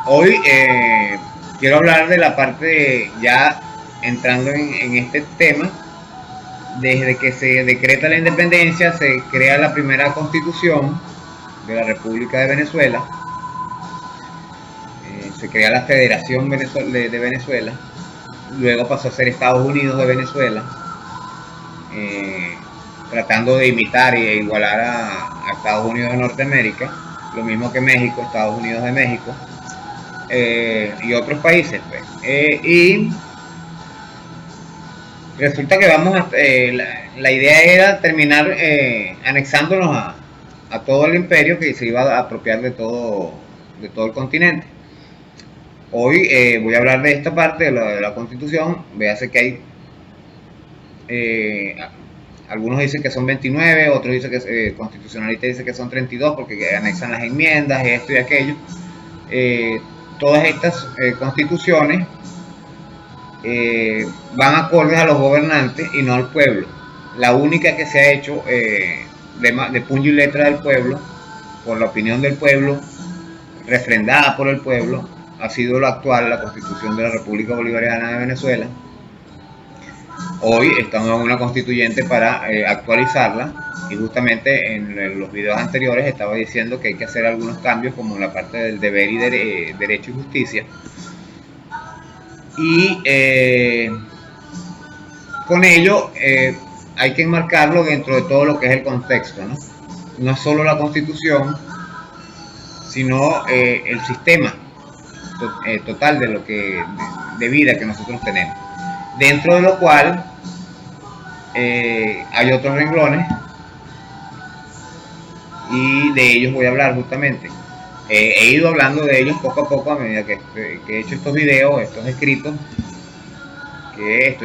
Hoy quiero hablar de la parte, ya entrando en este tema, desde que se decreta la independencia, se crea la primera constitución de la República de Venezuela, se crea la Federación de Venezuela, luego pasó a ser Estados Unidos de Venezuela, eh, tratando de imitar e igualar a Estados Unidos de Norteamérica, lo mismo que México, Estados Unidos de México, y otros países, pues. Y resulta que la idea era terminar anexándonos a todo el imperio que se iba a apropiar de todo el continente. Hoy voy a hablar de esta parte de la Constitución. Véase que hay eh, algunos dicen que son 29, otros dicen que constitucionalista dice que son 32 porque anexan las enmiendas, esto y aquello. Todas estas constituciones van acordes a los gobernantes y no al pueblo. La única que se ha hecho de puño y letra del pueblo, por la opinión del pueblo, refrendada por el pueblo, ha sido la actual, la Constitución de la República Bolivariana de Venezuela. Hoy estamos en una constituyente para actualizarla, y justamente en los videos anteriores estaba diciendo que hay que hacer algunos cambios, como la parte del deber y derecho y justicia. Y con ello hay que enmarcarlo dentro de todo lo que es el contexto, ¿no? No es solo la Constitución, sino el sistema total de lo de vida que nosotros tenemos, dentro de lo cual hay otros renglones, y de ellos voy a hablar justamente. He ido hablando de ellos poco a poco a medida que he hecho estos videos, estos escritos, que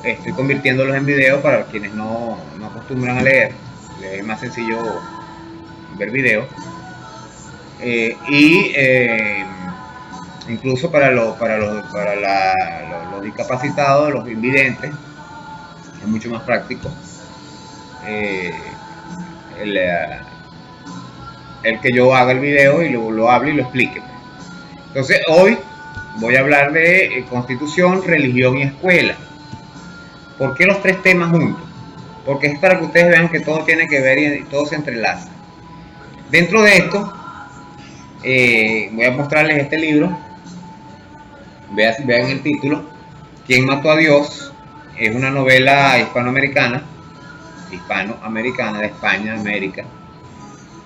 estoy convirtiéndolos en videos para quienes no acostumbran a leer. Es más sencillo ver videos. Incluso para los discapacitados, los invidentes, es mucho más práctico el que yo haga el video y lo hable y lo explique. Entonces hoy voy a hablar de Constitución, religión y escuela. ¿Por qué los tres temas juntos? Porque es para que ustedes vean que todo tiene que ver y todo se entrelaza. Dentro de esto voy a mostrarles este libro. Vean el título: ¿Quién mató a Dios? Es una novela hispanoamericana de España, América,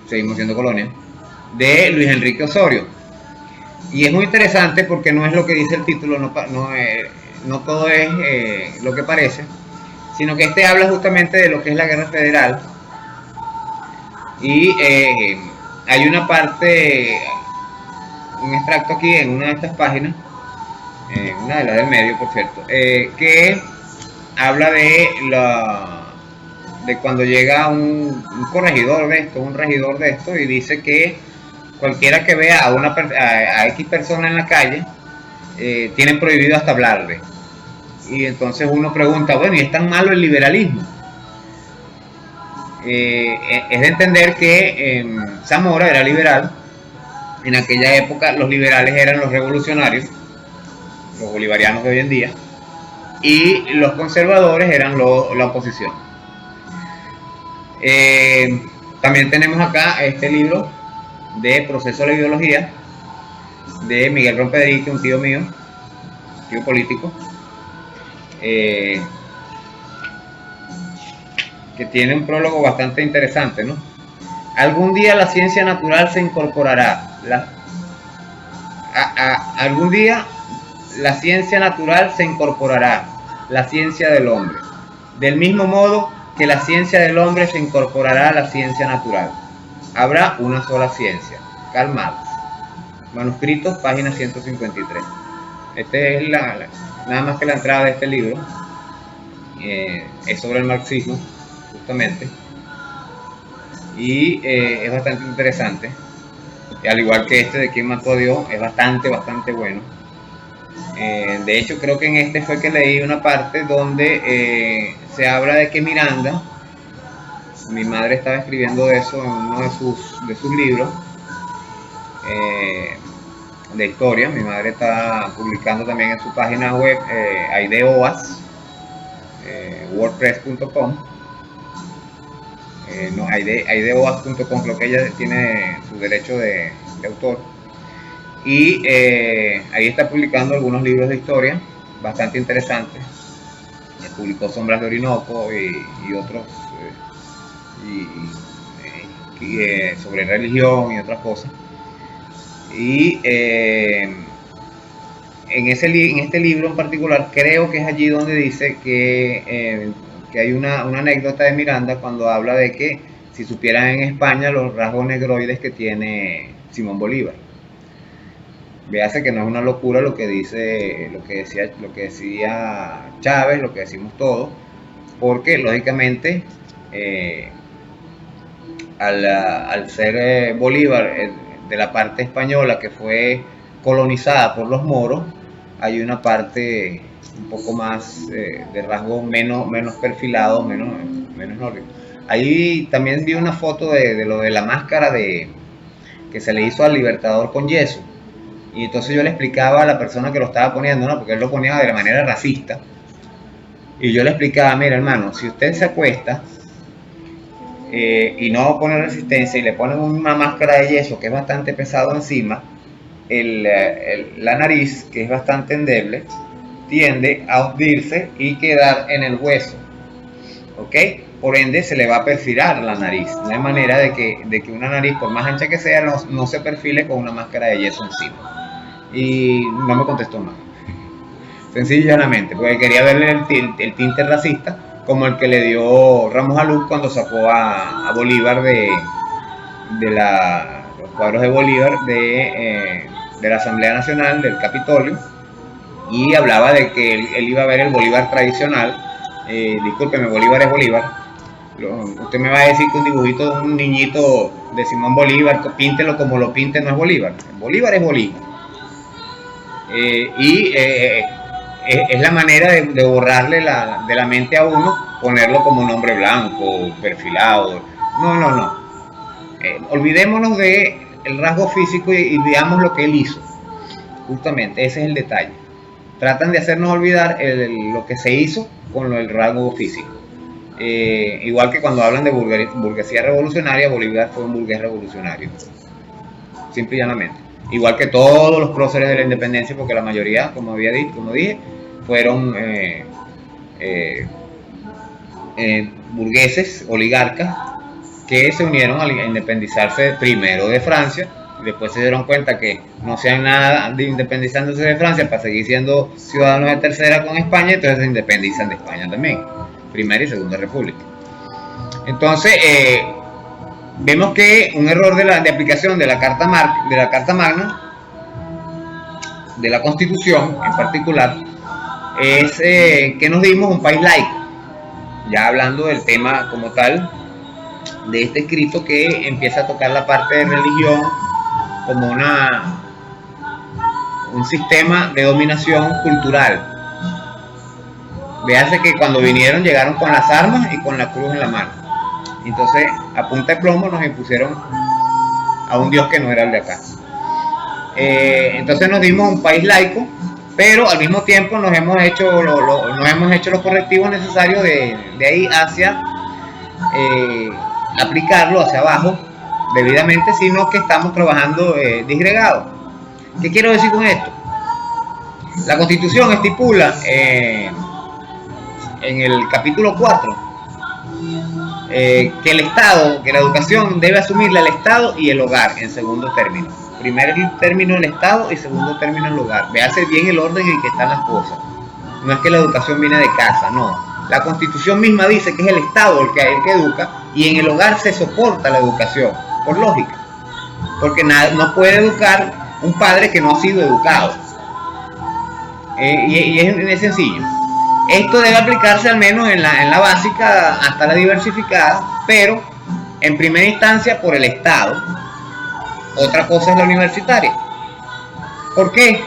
seguimos siendo colonia, de Luis Enrique Osorio. Y es muy interesante porque no es lo que dice el título, no todo es lo que parece, sino que este habla justamente de lo que es la guerra federal. Y hay una parte, un extracto aquí en una de estas páginas, una de las del medio, por cierto, que habla de cuando llega un corregidor de esto, un regidor de esto, y dice que cualquiera que vea a X persona en la calle tiene prohibido hasta hablarle. Y entonces uno pregunta, bueno, ¿y es tan malo el liberalismo? Es de entender que Zamora era liberal. En aquella época los liberales eran los revolucionarios, los bolivarianos de hoy en día, y los conservadores eran la oposición. También tenemos acá este libro de Proceso de la Ideología de Miguel Rompedrique, un tío mío, tío político, que tiene un prólogo bastante interesante, ¿no? Algún día la ciencia natural se incorporará. Algún día la ciencia natural se incorporará, la ciencia del hombre. Del mismo modo que la ciencia del hombre se incorporará a la ciencia natural. Habrá una sola ciencia. Karl Marx. Manuscritos, página 153. Este es nada más que la entrada de este libro. Es sobre el marxismo, justamente. Y es bastante interesante. Al igual que este de ¿Quién mató a Dios? Es bastante bueno. De hecho, creo que en este fue que leí una parte donde se habla de que Miranda, mi madre estaba escribiendo eso en uno de sus libros, de historia. Mi madre está publicando también en su página web Aideoas, wordpress.com. No, aideoas.com, creo que ella tiene su derecho de autor. Y ahí está publicando algunos libros de historia bastante interesantes. Publicó Sombras de Orinoco y otros sobre religión y otras cosas. Y en este libro en particular creo que es allí donde dice que hay una anécdota de Miranda cuando habla de que si supieran en España los rasgos negroides que tiene Simón Bolívar. Véase que no es una locura lo que decía Chávez, lo que decimos todos, porque lógicamente al ser Bolívar de la parte española que fue colonizada por los moros, hay una parte un poco más de rasgos menos perfilados, menos nórdicos. Ahí también vi una foto de lo de la máscara que se le hizo al Libertador con yeso. Y entonces yo le explicaba a la persona que lo estaba poniendo, ¿no? Porque él lo ponía de manera racista. Y yo le explicaba, mira hermano, si usted se acuesta y no pone resistencia y le ponen una máscara de yeso que es bastante pesado encima, la nariz, que es bastante endeble, tiende a hundirse y quedar en el hueso. ¿Ok? Por ende se le va a perfilar la nariz. No hay manera de que una nariz, por más ancha que sea, no se perfile con una máscara de yeso encima. Y no me contestó más. Sencillamente, porque quería verle el tinte racista, como el que le dio Ramos Aluz cuando sacó a Bolívar de los cuadros de Bolívar de la Asamblea Nacional, del Capitolio, y hablaba de que él iba a ver el Bolívar tradicional. Discúlpeme, Bolívar es Bolívar. Usted me va a decir que un dibujito de un niñito de Simón Bolívar, píntelo como lo pinte, no es Bolívar. Bolívar es Bolívar. Es la manera de borrarle de la mente a uno, ponerlo como un hombre blanco, perfilado. No. Olvidémonos del rasgo físico y veamos lo que él hizo. Justamente, ese es el detalle. Tratan de hacernos olvidar lo que se hizo con el rasgo físico. Igual que cuando hablan de burguesía revolucionaria, Bolívar fue un burgués revolucionario. Simple y llanamente. Igual que todos los próceres de la independencia, porque la mayoría, como dije, fueron burgueses, oligarcas, que se unieron a independizarse primero de Francia, y después se dieron cuenta que no hacían nada de independizándose de Francia para seguir siendo ciudadanos de tercera con España, entonces se independizan de España también, Primera y Segunda República. Entonces, vemos que un error de aplicación de la Carta Magna, de la Constitución en particular, es que nos dimos un país laico. Ya hablando del tema como tal, de este escrito que empieza a tocar la parte de religión como un sistema de dominación cultural. Véase que cuando vinieron llegaron con las armas y con la cruz en la mano. Entonces, a punta de plomo nos impusieron a un Dios que no era el de acá. Entonces nos dimos un país laico, pero al mismo tiempo nos hemos hecho los correctivos necesarios de ahí hacia aplicarlo hacia abajo debidamente, sino que estamos trabajando disgregados. ¿Qué quiero decir con esto? La Constitución estipula en el capítulo 4 que el Estado, que la educación debe asumirla el Estado y el hogar en segundo término. Primer término el Estado y segundo término el hogar. Véase bien el orden en que están las cosas. No es que la educación viene de casa, no. La Constitución misma dice que es el Estado el que educa, y en el hogar se soporta la educación, por lógica. Porque no puede educar un padre que no ha sido educado. Y es sencillo. Esto debe aplicarse al menos en la básica hasta la diversificada, pero en primera instancia por el Estado. Otra cosa es la universitaria. ¿Por qué?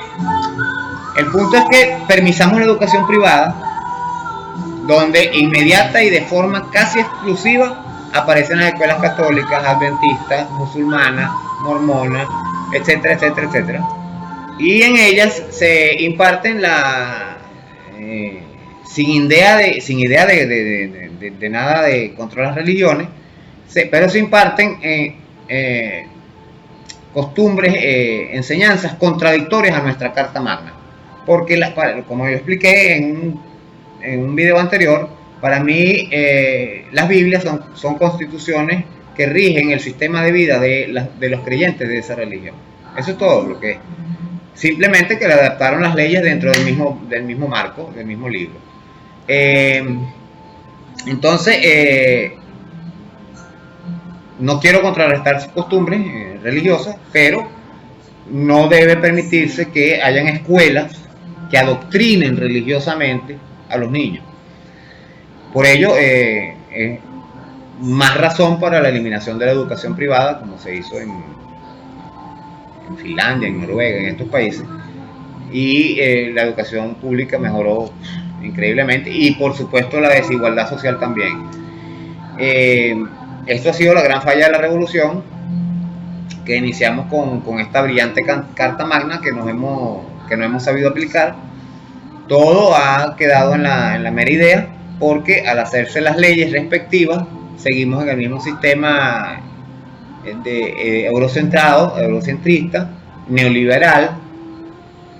El punto es que permisamos la educación privada, donde inmediata y de forma casi exclusiva aparecen las escuelas católicas, adventistas, musulmanas, mormonas, etcétera, etcétera, etcétera. Y en ellas se imparten sin idea de nada de controlar las religiones, pero se imparten costumbres, enseñanzas contradictorias a nuestra Carta Magna. Porque, como yo expliqué en un video anterior, para mí las Biblias son constituciones que rigen el sistema de vida de los creyentes de esa religión. Eso es todo lo que es. Simplemente que le adaptaron las leyes dentro del mismo marco, del mismo libro. Entonces, no quiero contrarrestar sus costumbres religiosas, pero no debe permitirse que hayan escuelas que adoctrinen religiosamente a los niños. Por ello, más razón para la eliminación de la educación privada, como se hizo en Finlandia, en Noruega, en estos países, y la educación pública mejoró increíblemente, y por supuesto la desigualdad social también. Esto ha sido la gran falla de la revolución, que iniciamos con esta brillante Carta Magna que no hemos sabido aplicar. Todo ha quedado en la mera idea, porque al hacerse las leyes respectivas seguimos en el mismo sistema eurocentrista, neoliberal,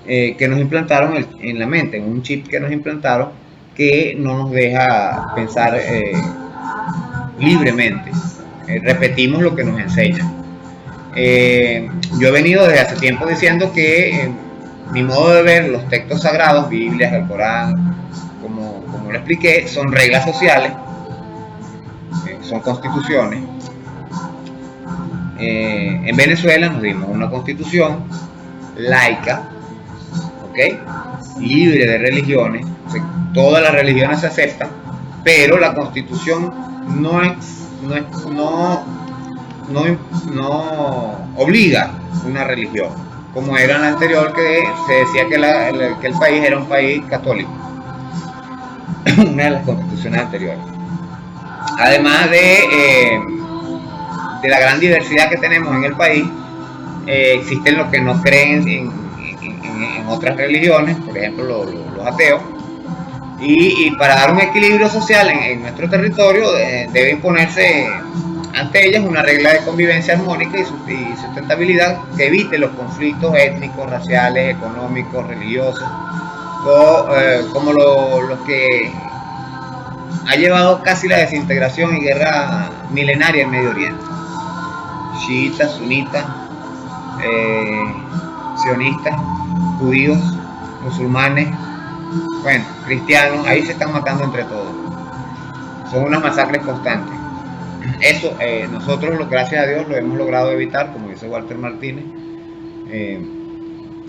que nos implantaron en la mente, en un chip que nos implantaron, que no nos deja pensar libremente. Repetimos lo que nos enseñan. Yo he venido desde hace tiempo diciendo que mi modo de ver los textos sagrados, Biblias, el Corán, como lo expliqué, son reglas sociales, son constituciones. En Venezuela nos dimos una constitución laica, ¿okay? Libre de religiones, o sea, todas las religiones se aceptan, pero la constitución no obliga una religión, como era en la anterior, que se decía que el país era un país católico, una de las constituciones anteriores. Además de la gran diversidad que tenemos en el país, existen los que no creen en otras religiones, por ejemplo los ateos, y para dar un equilibrio social en nuestro territorio debe imponerse ante ellas una regla de convivencia armónica y sustentabilidad que evite los conflictos étnicos, raciales, económicos, religiosos, como los que ha llevado casi la desintegración y guerra milenaria en Medio Oriente. Chiitas, sunitas, sionistas, judíos, musulmanes, bueno, cristianos, ahí se están matando entre todos. Son unas masacres constantes. Eso nosotros, gracias a Dios, lo hemos logrado evitar, como dice Walter Martínez,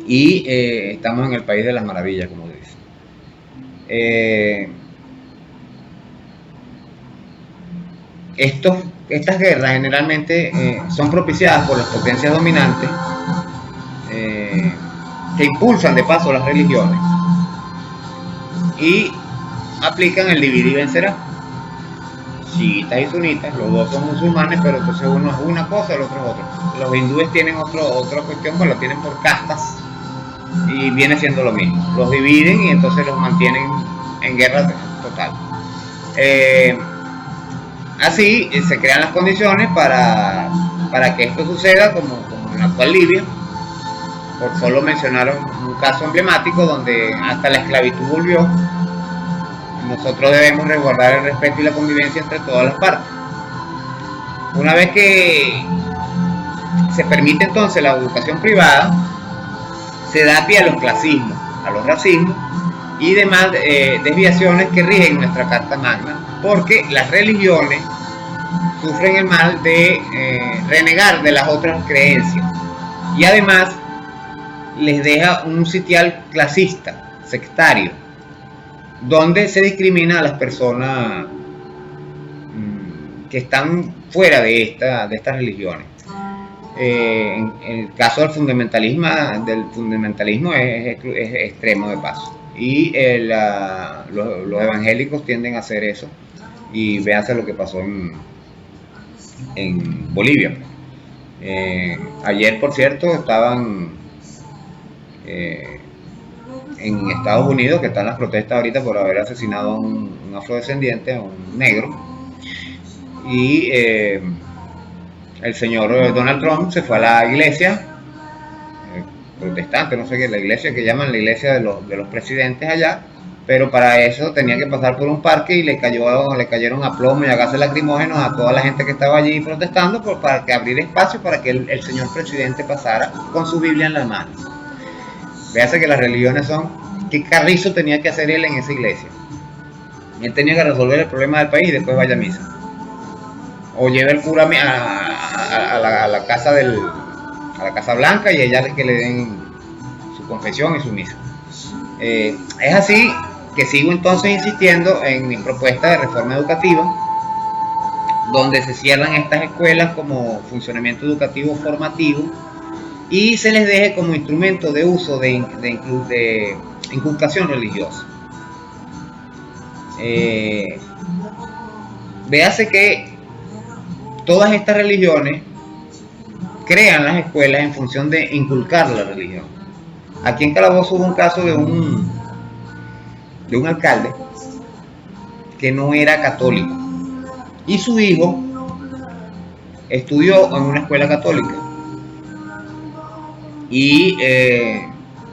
y estamos en el país de las maravillas, como dice. Estas guerras generalmente son propiciadas por las potencias dominantes, que impulsan de paso las religiones y aplican el dividir y vencerá. Chiitas y sunitas, los dos son musulmanes, pero entonces uno es una cosa, el otro es otra. Los hindúes tienen otra cuestión, pues lo tienen por castas y viene siendo lo mismo. Los dividen y entonces los mantienen en guerra total. Así se crean las condiciones para que esto suceda, como en la actual Libia, por solo mencionar un caso emblemático donde hasta la esclavitud volvió. Nosotros debemos resguardar el respeto y la convivencia entre todas las partes. Una vez que se permite entonces la educación privada, se da pie a los clasismos, a los racismos y demás desviaciones que rigen nuestra Carta Magna, porque las religiones sufren el mal de renegar de las otras creencias y además les deja un sitial clasista, sectario, donde se discrimina a las personas que están fuera de estas religiones. En el caso del fundamentalismo es extremo de paso, y los evangélicos tienden a hacer eso, y véanse lo que pasó en Bolivia. Ayer, por cierto, estaban en Estados Unidos, que están las protestas ahorita por haber asesinado a un afrodescendiente, a un negro, y el señor Donald Trump se fue a la iglesia protestante, no sé qué, la iglesia que llaman la iglesia de los presidentes allá, pero para eso tenía que pasar por un parque y le cayeron a plomo y a gases lacrimógenos a toda la gente que estaba allí protestando para que abrir espacio para que el señor presidente pasara con su Biblia en las manos. Véase que las religiones son, ¿qué carrizo tenía que hacer él en esa iglesia? Y él tenía que resolver el problema del país y después vaya a misa. O lleve el cura a la casa a la Casa Blanca y ella que le den su confesión y su misa. Es así que sigo entonces insistiendo en mi propuesta de reforma educativa, donde se cierran estas escuelas como funcionamiento educativo formativo y se les deje como instrumento de uso de inculcación religiosa. Véase que todas estas religiones crean las escuelas en función de inculcar la religión. Aquí en Calabozo hubo un caso de un alcalde que no era católico y su hijo estudió en una escuela católica y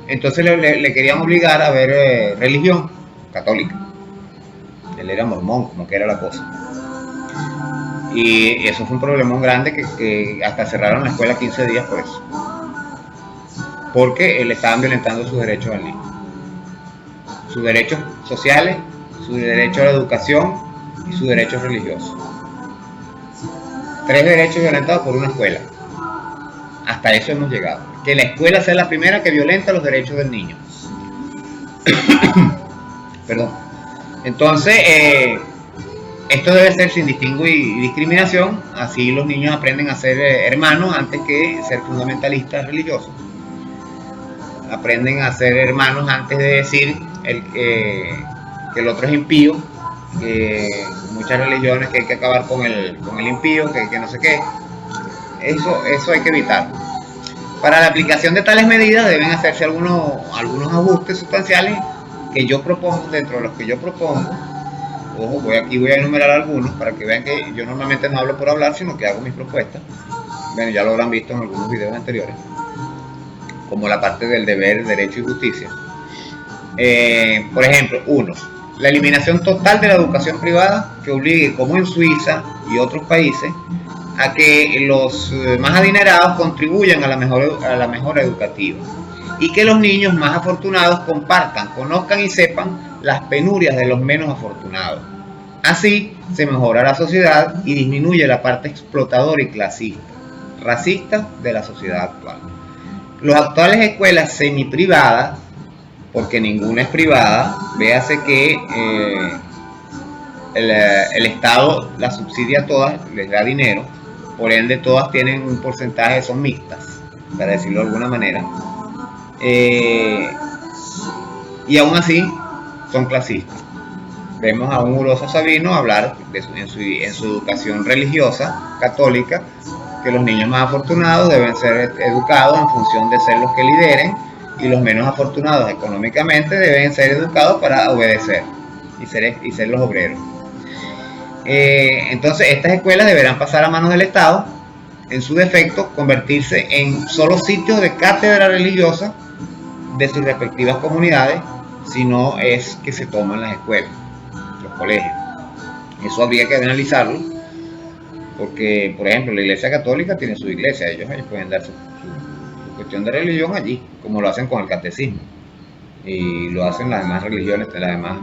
entonces le querían obligar a ver religión católica. Él era mormón, como que era la cosa. Y eso fue un problemón grande que hasta cerraron la escuela 15 días por eso. Porque le estaban violentando sus derechos al niño. Sus derechos sociales, su derecho a la educación y sus derechos religiosos. 3 derechos violentados por una escuela. Hasta eso hemos llegado. Que la escuela sea la primera que violenta los derechos del niño. Perdón. Entonces, esto debe ser sin distingo y discriminación. Así los niños aprenden a ser hermanos antes que ser fundamentalistas religiosos. Aprenden a ser hermanos antes de decir que el otro es impío, que muchas religiones que hay que acabar con el impío, que no sé qué. Eso hay que evitar. Para la aplicación de tales medidas deben hacerse algunos ajustes sustanciales que yo propongo, dentro de los que yo propongo. Ojo, voy a enumerar algunos para que vean que yo normalmente no hablo por hablar, sino que hago mis propuestas. Bueno, ya lo habrán visto en algunos videos anteriores, como la parte del deber, derecho y justicia. Por ejemplo, 1. La eliminación total de la educación privada, que obligue, como en Suiza y otros países, a que los más adinerados contribuyan a la mejora educativa y que los niños más afortunados compartan, conozcan y sepan las penurias de los menos afortunados. Así se mejora la sociedad y disminuye la parte explotadora y clasista, racista de la sociedad actual. Las actuales escuelas semiprivadas, porque ninguna es privada, véase que el Estado las subsidia a todas, les da dinero, por ende todas tienen un porcentaje, son mixtas, para decirlo de alguna manera, y aún así son clasistas. Vemos a un Uroso Sabino hablar en su educación religiosa católica que los niños más afortunados deben ser educados en función de ser los que lideren y los menos afortunados económicamente deben ser educados para obedecer y ser los obreros. Entonces estas escuelas deberán pasar a manos del Estado, en su defecto convertirse en solo sitios de cátedra religiosa de sus respectivas comunidades, si no es que se toman las escuelas, los colegios. Eso habría que analizarlo, porque por ejemplo la Iglesia Católica tiene su iglesia, ellos pueden dar su cuestión de religión allí, como lo hacen con el catecismo, y lo hacen las demás religiones, las demás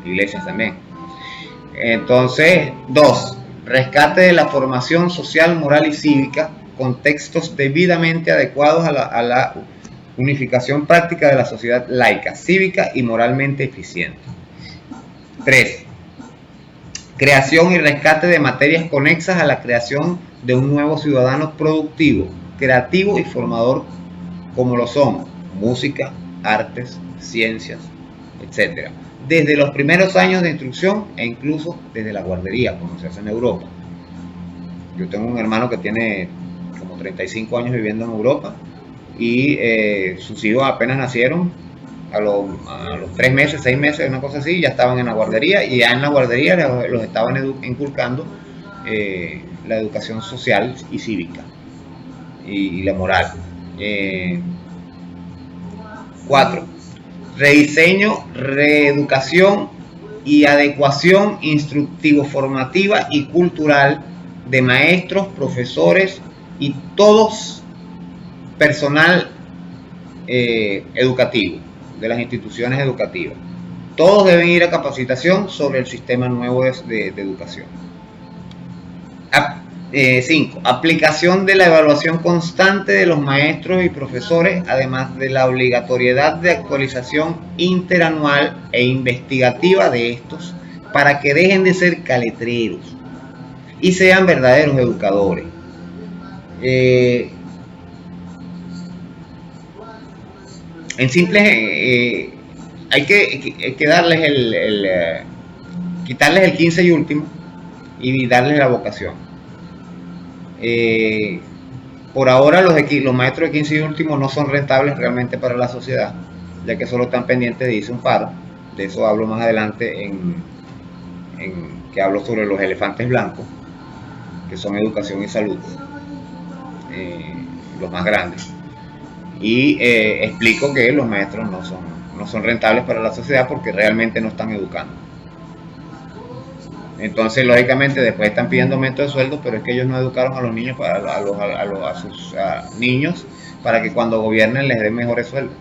iglesias también. Entonces, 2. Rescate de la formación social, moral y cívica, contextos debidamente adecuados a la unificación práctica de la sociedad laica, cívica y moralmente eficiente. 3. Creación y rescate de materias conexas a la creación de un nuevo ciudadano productivo, creativo y formador, como lo son música, artes, ciencias, etc. Desde los primeros años de instrucción e incluso desde la guardería, como se hace en Europa. Yo tengo un hermano que tiene como 35 años viviendo en Europa y sus hijos apenas nacieron, a los 3 meses, 6 meses, una cosa así, ya estaban en la guardería, y ya en la guardería los estaban inculcando la educación social y cívica y la moral. 4. Rediseño, reeducación y adecuación instructivo-formativa y cultural de maestros, profesores y todos personal educativo de las instituciones educativas. Todos deben ir a capacitación sobre el sistema nuevo de educación. 5. Aplicación de la evaluación constante de los maestros y profesores, además de la obligatoriedad de actualización interanual e investigativa de estos, para que dejen de ser caletreros y sean verdaderos educadores. En simple, hay que darles quitarles el 15 y último y darles la vocación. Por ahora los maestros de 15 y último no son rentables realmente para la sociedad, ya que solo están pendientes de irse un paro. De eso hablo más adelante que hablo sobre los elefantes blancos, que son educación y salud, los más grandes. Y explico que los maestros no son rentables para la sociedad porque realmente no están educando. Entonces, lógicamente, después están pidiendo aumento de sueldo, pero es que ellos no educaron a los niños, a sus niños, para que cuando gobiernen les den mejores sueldos.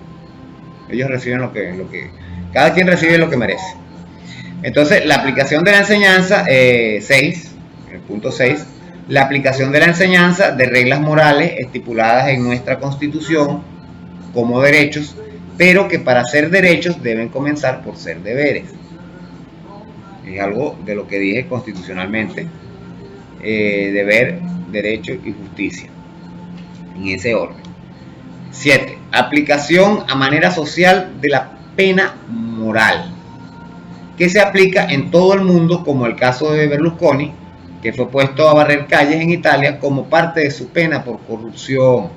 Ellos reciben lo que cada quien recibe lo que merece. Entonces, la aplicación de la enseñanza, el punto 6, la aplicación de la enseñanza de reglas morales estipuladas en nuestra Constitución como derechos, pero que para ser derechos deben comenzar por ser deberes. Es algo de lo que dije constitucionalmente, deber, derecho y justicia, en ese orden. 7. Aplicación a manera social de la pena moral, que se aplica en todo el mundo, como el caso de Berlusconi, que fue puesto a barrer calles en Italia como parte de su pena por corrupción.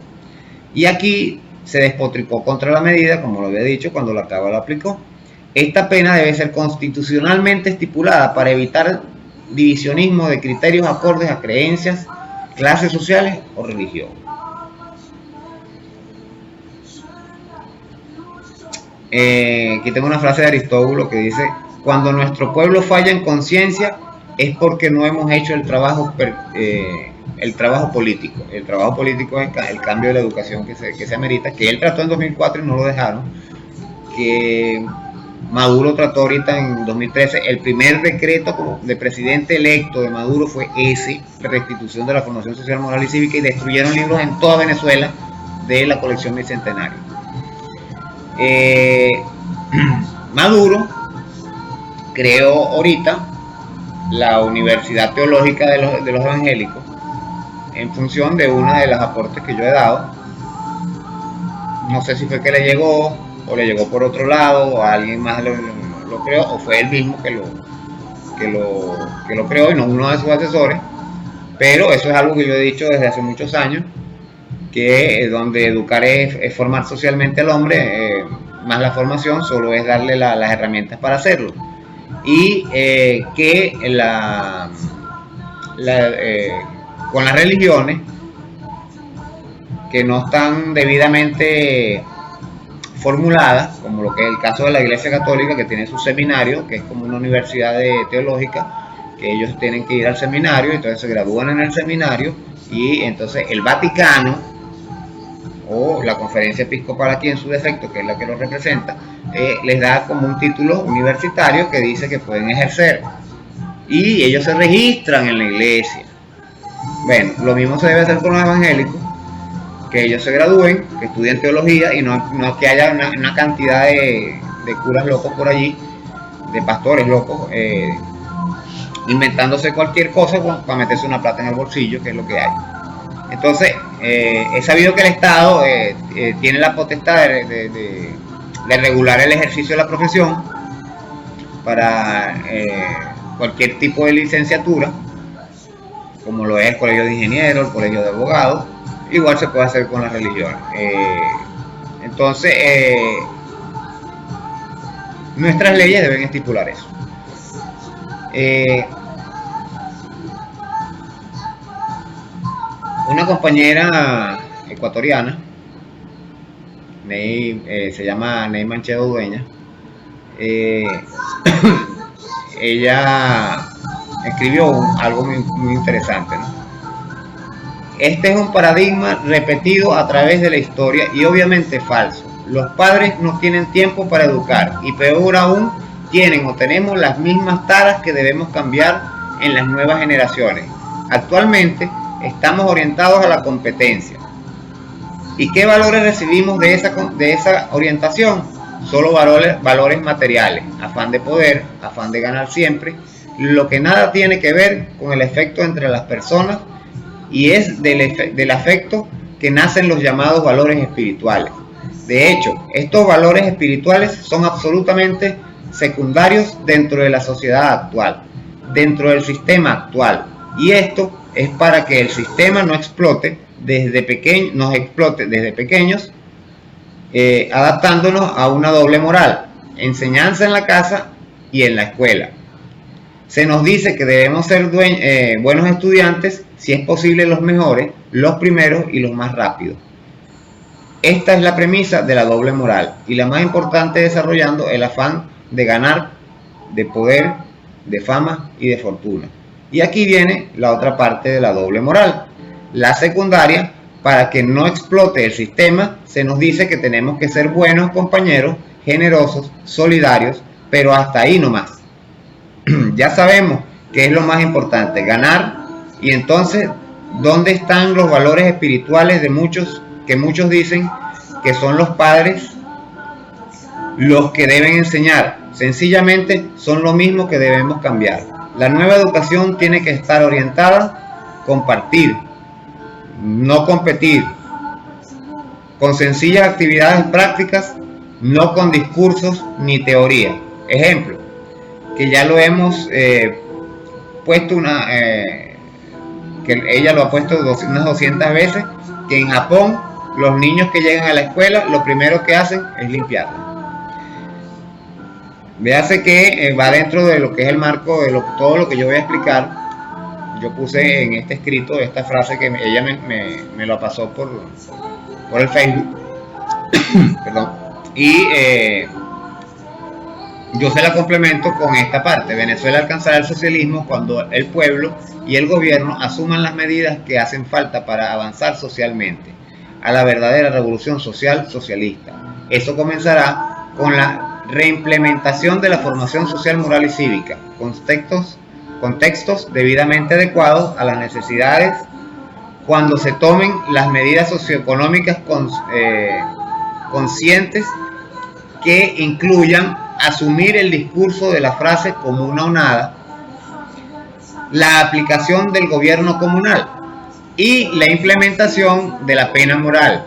Y aquí se despotricó contra la medida, como lo había dicho, cuando la Cámara la aplicó. Esta pena debe ser constitucionalmente estipulada para evitar divisionismo de criterios acordes a creencias, clases sociales o religión. Aquí tengo una frase de Aristóbulo que dice: cuando nuestro pueblo falla en conciencia es porque no hemos hecho el trabajo político. El trabajo político es el cambio de la educación que se amerita, que él trató en 2004 y no lo dejaron, que Maduro trató ahorita en 2013. El primer decreto de presidente electo de Maduro fue ese, la restitución de la formación social, moral y cívica, y destruyeron libros en toda Venezuela de la colección bicentenaria. Maduro creó ahorita la Universidad Teológica de los Evangélicos en función de una de las aportes que yo he dado. No sé si fue que le llegó o le llegó por otro lado, o alguien más lo creó, o fue él mismo que lo creó y no uno de sus asesores. Pero eso es algo que yo he dicho desde hace muchos años, que donde educar es formar socialmente al hombre, más la formación solo es darle las herramientas para hacerlo. Y que con las religiones que no están debidamente formuladas, como lo que es el caso de la Iglesia Católica, que tiene su seminario, que es como una universidad teológica, que ellos tienen que ir al seminario, entonces se gradúan en el seminario, y entonces el Vaticano o la Conferencia Episcopal aquí en su defecto, que es la que lo representa, les da como un título universitario que dice que pueden ejercer, y ellos se registran en la iglesia. Bueno, lo mismo se debe hacer con los evangélicos, que ellos se gradúen, que estudien teología, y no que haya una cantidad de curas locos por allí, de pastores locos, inventándose cualquier cosa para meterse una plata en el bolsillo, que es lo que hay. Entonces, he sabido que el Estado tiene la potestad de regular el ejercicio de la profesión para cualquier tipo de licenciatura, como lo es el colegio de ingenieros, el colegio de abogados, igual se puede hacer con las religiones. Entonces, nuestras leyes deben estipular eso. Una compañera ecuatoriana, se llama Ney Manchedo Dueña, ella escribió algo muy interesante, ¿no? Este es un paradigma repetido a través de la historia y obviamente falso. Los padres no tienen tiempo para educar y peor aún, tienen o tenemos las mismas taras que debemos cambiar en las nuevas generaciones. Actualmente estamos orientados a la competencia. ¿Y qué valores recibimos de esa orientación? Solo valores materiales, afán de poder, afán de ganar siempre, lo que nada tiene que ver con el efecto entre las personas y es del afecto que nacen los llamados valores espirituales. De hecho, estos valores espirituales son absolutamente secundarios dentro de la sociedad actual, dentro del sistema actual, y esto es para que el sistema nos explote desde pequeños, adaptándonos a una doble moral, enseñanza en la casa y en la escuela. Se nos dice que debemos ser buenos estudiantes, si es posible los mejores, los primeros y los más rápidos. Esta es la premisa de la doble moral y la más importante, desarrollando el afán de ganar, de poder, de fama y de fortuna. Y aquí viene la otra parte de la doble moral, la secundaria. Para que no explote el sistema, se nos dice que tenemos que ser buenos compañeros, generosos, solidarios, pero hasta ahí nomás. Ya sabemos que es lo más importante, ganar. Y entonces, ¿dónde están los valores espirituales de muchos, que muchos dicen que son los padres los que deben enseñar? Sencillamente son lo mismo que debemos cambiar. La nueva educación tiene que estar orientada a compartir, no competir, con sencillas actividades prácticas, no con discursos ni teoría. Ejemplo, que ya lo hemos puesto que ella lo ha puesto unas 200 veces, que en Japón los niños que llegan a la escuela lo primero que hacen es limpiarla. Véase que va dentro de lo que es el marco de todo lo que yo voy a explicar. Yo puse en este escrito esta frase que ella me lo pasó por el Facebook. Perdón. Y yo se la complemento con esta parte. Venezuela alcanzará el socialismo cuando el pueblo y el gobierno asuman las medidas que hacen falta para avanzar socialmente a la verdadera revolución social socialista. Eso comenzará con la reimplementación de la formación social, moral y cívica, contextos debidamente adecuados a las necesidades, cuando se tomen las medidas socioeconómicas conscientes que incluyan asumir el discurso de la frase comuna o nada, la aplicación del gobierno comunal y la implementación de la pena moral.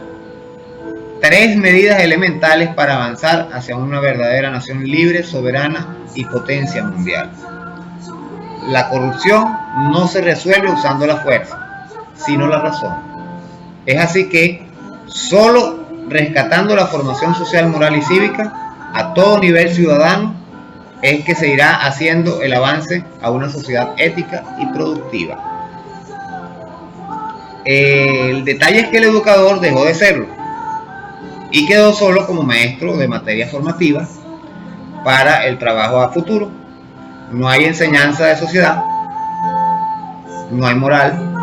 3 medidas elementales para avanzar hacia una verdadera nación libre, soberana y potencia mundial. La corrupción no se resuelve usando la fuerza, sino la razón. Es así que solo rescatando la formación social, moral y cívica a todo nivel ciudadano es que se irá haciendo el avance a una sociedad ética y productiva. El detalle es que el educador dejó de serlo y quedó solo como maestro de materias formativas para el trabajo a futuro. No hay enseñanza de sociedad, no hay moral,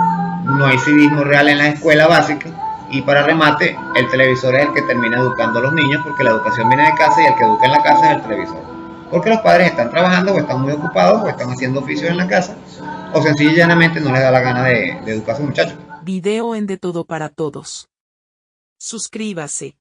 no hay civismo real en la escuela básica, y para remate, el televisor es el que termina educando a los niños, porque la educación viene de casa y el que educa en la casa es el televisor. Porque los padres están trabajando o están muy ocupados o están haciendo oficios en la casa, o sencillamente no les da la gana de educar a sus muchachos. Video en De Todo para Todos. Suscríbase.